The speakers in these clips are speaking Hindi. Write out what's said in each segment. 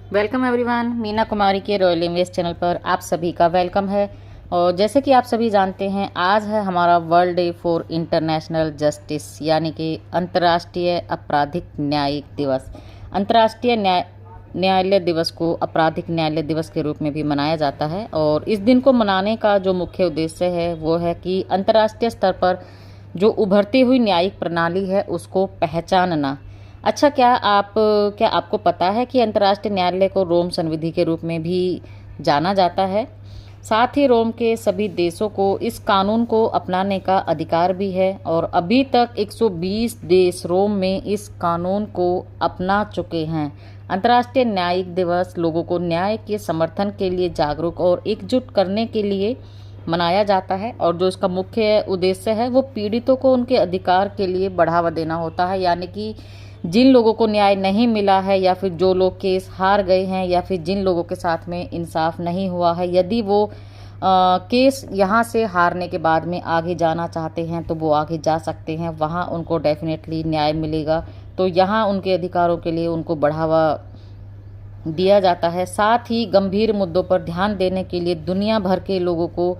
Welcome everyone. मीना कुमारी के रॉयल इन्वेस्ट चैनल पर आप सभी का वेलकम है। और जैसे कि आप सभी जानते हैं, आज है हमारा world day for international justice, यानी कि अंतर्राष्ट्रीय आपराधिक न्यायिक दिवस। अंतर्राष्ट्रीय न्यायालय दिवस को आपराधिक न्यायालय दिवस के रूप में भी मनाया जाता है। और इस दिन को मनाने का जो मुख्य उद्देश्य है वो है कि अंतर्राष्ट्रीय स्तर पर जो उभरती हुई न्यायिक प्रणाली है उसको पहचानना। अच्छा, क्या आपको पता है कि अंतर्राष्ट्रीय न्यायालय को रोम संविधि के रूप में भी जाना जाता है। साथ ही रोम के सभी देशों को इस कानून को अपनाने का अधिकार भी है और अभी तक 120 देश रोम में इस कानून को अपना चुके हैं। अंतर्राष्ट्रीय न्यायिक दिवस लोगों को न्याय के समर्थन के लिए जागरूक और एकजुट करने के लिए मनाया जाता है। और जो इसका मुख्य उद्देश्य है वो पीड़ितों को उनके अधिकार के लिए बढ़ावा देना होता है, यानी कि जिन लोगों को न्याय नहीं मिला है या फिर जो लोग केस हार गए हैं या फिर जिन लोगों के साथ में इंसाफ नहीं हुआ है, यदि वो केस यहाँ से हारने के बाद में आगे जाना चाहते हैं तो वो आगे जा सकते हैं, वहाँ उनको डेफिनेटली न्याय मिलेगा। तो यहाँ उनके अधिकारों के लिए उनको बढ़ावा दिया जाता है। साथ ही गंभीर मुद्दों पर ध्यान देने के लिए दुनिया भर के लोगों को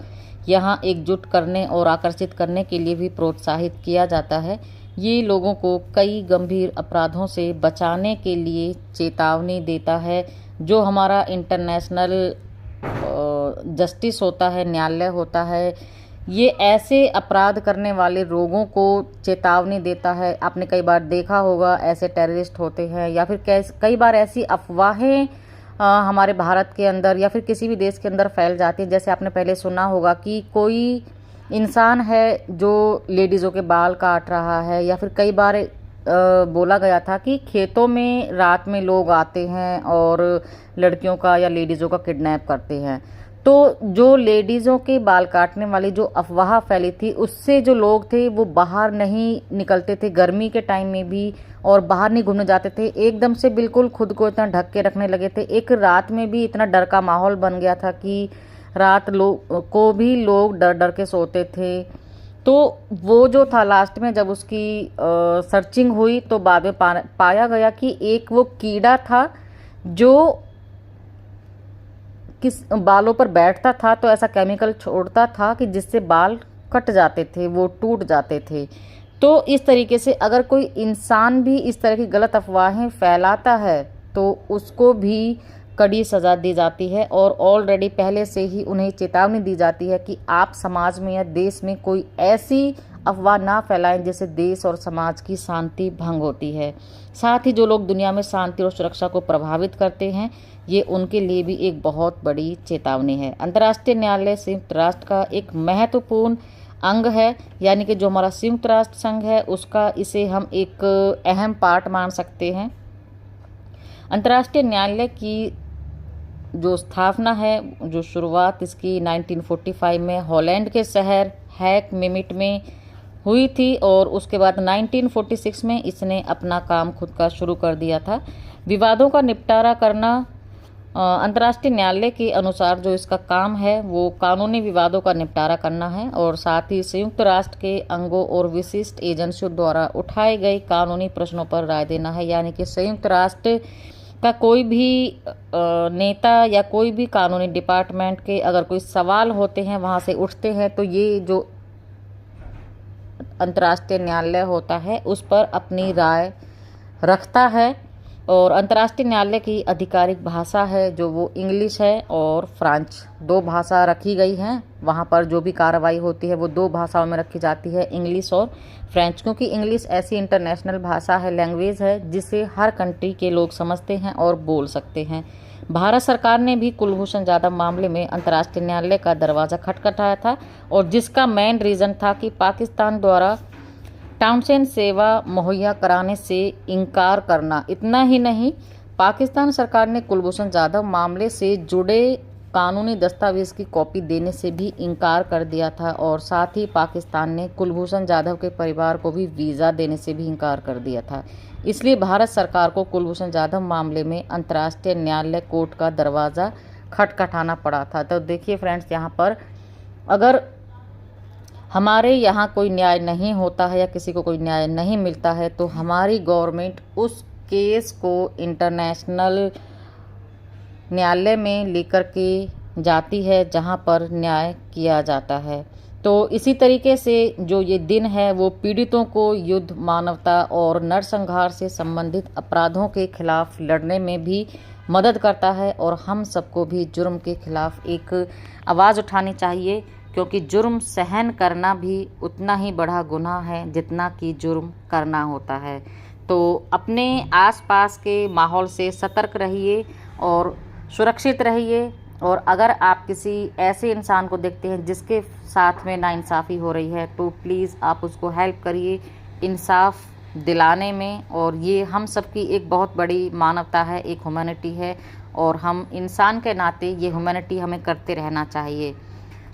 यहाँ एकजुट करने और आकर्षित करने के लिए भी प्रोत्साहित किया जाता है। ये लोगों को कई गंभीर अपराधों से बचाने के लिए चेतावनी देता है। जो हमारा इंटरनेशनल जस्टिस होता है, न्यायालय होता है, ये ऐसे अपराध करने वाले लोगों को चेतावनी देता है। आपने कई बार देखा होगा ऐसे टेररिस्ट होते हैं या फिर कई बार ऐसी अफवाहें हमारे भारत के अंदर या फिर किसी भी देश के अंदर फैल जाती हैं। जैसे आपने पहले सुना होगा कि कोई इंसान है जो लेडीज़ों के बाल काट रहा है, या फिर कई बार बोला गया था कि खेतों में रात में लोग आते हैं और लड़कियों का या लेडीज़ों का किडनैप करते हैं। तो जो लेडीज़ों के बाल काटने वाली जो अफवाह फैली थी, उससे जो लोग थे वो बाहर नहीं निकलते थे गर्मी के टाइम में भी, और बाहर नहीं घूमने जाते थे। एकदम से बिल्कुल खुद को इतना ढक के रखने लगे थे। एक रात में भी इतना डर का माहौल बन गया था कि रात को भी लोग डर डर के सोते थे। तो वो जो था लास्ट में जब उसकी सर्चिंग हुई तो बाद में पाया गया कि एक वो कीड़ा था जो किस बालों पर बैठता था तो ऐसा केमिकल छोड़ता था कि जिससे बाल कट जाते थे, वो टूट जाते थे। तो इस तरीके से अगर कोई इंसान भी इस तरह की गलत अफवाहें फैलाता है तो उसको भी कड़ी सज़ा दी जाती है। और ऑलरेडी पहले से ही उन्हें चेतावनी दी जाती है कि आप समाज में या देश में कोई ऐसी अफवाह ना फैलाएं जिससे देश और समाज की शांति भंग होती है। साथ ही जो लोग दुनिया में शांति और सुरक्षा को प्रभावित करते हैं, ये उनके लिए भी एक बहुत बड़ी चेतावनी है। अंतर्राष्ट्रीय न्यायालय संयुक्त राष्ट्र का एक महत्वपूर्ण अंग है, यानी कि जो हमारा संयुक्त राष्ट्र संघ है उसका इसे हम एक अहम पार्ट मान सकते हैं। अंतर्राष्ट्रीय न्यायालय की जो स्थापना है, जो शुरुआत इसकी 1945 में हॉलैंड के शहर हैक मिमिट में हुई थी और उसके बाद 1946 में इसने अपना काम खुद का शुरू कर दिया था। विवादों का निपटारा करना अंतर्राष्ट्रीय न्यायालय के अनुसार जो इसका काम है वो कानूनी विवादों का निपटारा करना है और साथ ही संयुक्त राष्ट्र के अंगों और विशिष्ट एजेंसियों द्वारा उठाए गए कानूनी प्रश्नों पर राय देना है। यानी कि संयुक्त राष्ट्र का कोई भी नेता या कोई भी कानूनी डिपार्टमेंट के अगर कोई सवाल होते हैं वहाँ से उठते हैं तो ये जो अंतर्राष्ट्रीय न्यायालय होता है उस पर अपनी राय रखता है। और अंतर्राष्ट्रीय न्यायालय की आधिकारिक भाषा है जो वो इंग्लिश है और फ्रेंच, दो भाषा रखी गई हैं। वहाँ पर जो भी कार्रवाई होती है वो दो भाषाओं में रखी जाती है, इंग्लिश और फ्रेंच, क्योंकि इंग्लिश ऐसी इंटरनेशनल भाषा है, लैंग्वेज है जिसे हर कंट्री के लोग समझते हैं और बोल सकते हैं। भारत सरकार ने भी कुलभूषण जाधव मामले में अंतर्राष्ट्रीय न्यायालय का दरवाज़ा खटखटाया था और जिसका मेन रीज़न था कि पाकिस्तान द्वारा टाउनसेन सेवा मुहैया कराने से इनकार करना। इतना ही नहीं, पाकिस्तान सरकार ने कुलभूषण जाधव मामले से जुड़े कानूनी दस्तावेज की कॉपी देने से भी इनकार कर दिया था और साथ ही पाकिस्तान ने कुलभूषण जाधव के परिवार को भी वीज़ा देने से भी इनकार कर दिया था। इसलिए भारत सरकार को कुलभूषण जाधव मामले में अंतर्राष्ट्रीय न्यायालय कोर्ट का दरवाज़ा खटखटाना पड़ा था। तो देखिए फ्रेंड्स, यहाँ पर अगर हमारे यहाँ कोई न्याय नहीं होता है या किसी को कोई न्याय नहीं मिलता है तो हमारी गवर्नमेंट उस केस को इंटरनेशनल न्यायालय में लेकर के जाती है जहां पर न्याय किया जाता है। तो इसी तरीके से जो ये दिन है वो पीड़ितों को युद्ध, मानवता और नरसंहार से संबंधित अपराधों के खिलाफ लड़ने में भी मदद करता है और हम सबको भी जुर्म के खिलाफ एक आवाज़ उठानी चाहिए, क्योंकि जुर्म सहन करना भी उतना ही बड़ा गुनाह है जितना कि जुर्म करना होता है। तो अपने आसपास के माहौल से सतर्क रहिए और सुरक्षित रहिए। और अगर आप किसी ऐसे इंसान को देखते हैं जिसके साथ में नाइंसाफ़ी हो रही है तो प्लीज़ आप उसको हेल्प करिए इंसाफ दिलाने में। और ये हम सबकी एक बहुत बड़ी मानवता है, एक ह्यूमैनिटी है, और हम इंसान के नाते ये ह्यूमैनिटी हमें करते रहना चाहिए।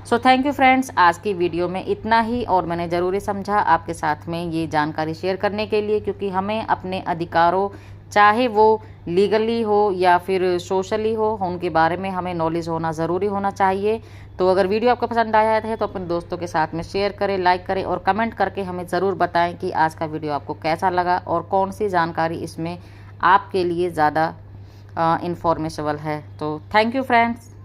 सो थैंक यू फ्रेंड्स, आज की वीडियो में इतना ही। और मैंने ज़रूरी समझा आपके साथ में ये जानकारी शेयर करने के लिए, क्योंकि हमें अपने अधिकारों, चाहे वो लीगली हो या फिर सोशली हो, उनके बारे में हमें नॉलेज होना ज़रूरी होना चाहिए। तो अगर वीडियो आपको पसंद आया है तो अपने दोस्तों के साथ में शेयर करें, लाइक करें और कमेंट करके हमें ज़रूर बताएं कि आज का वीडियो आपको कैसा लगा और कौन सी जानकारी इसमें आपके लिए ज़्यादा इंफॉर्मेशनल है। तो थैंक यू फ्रेंड्स।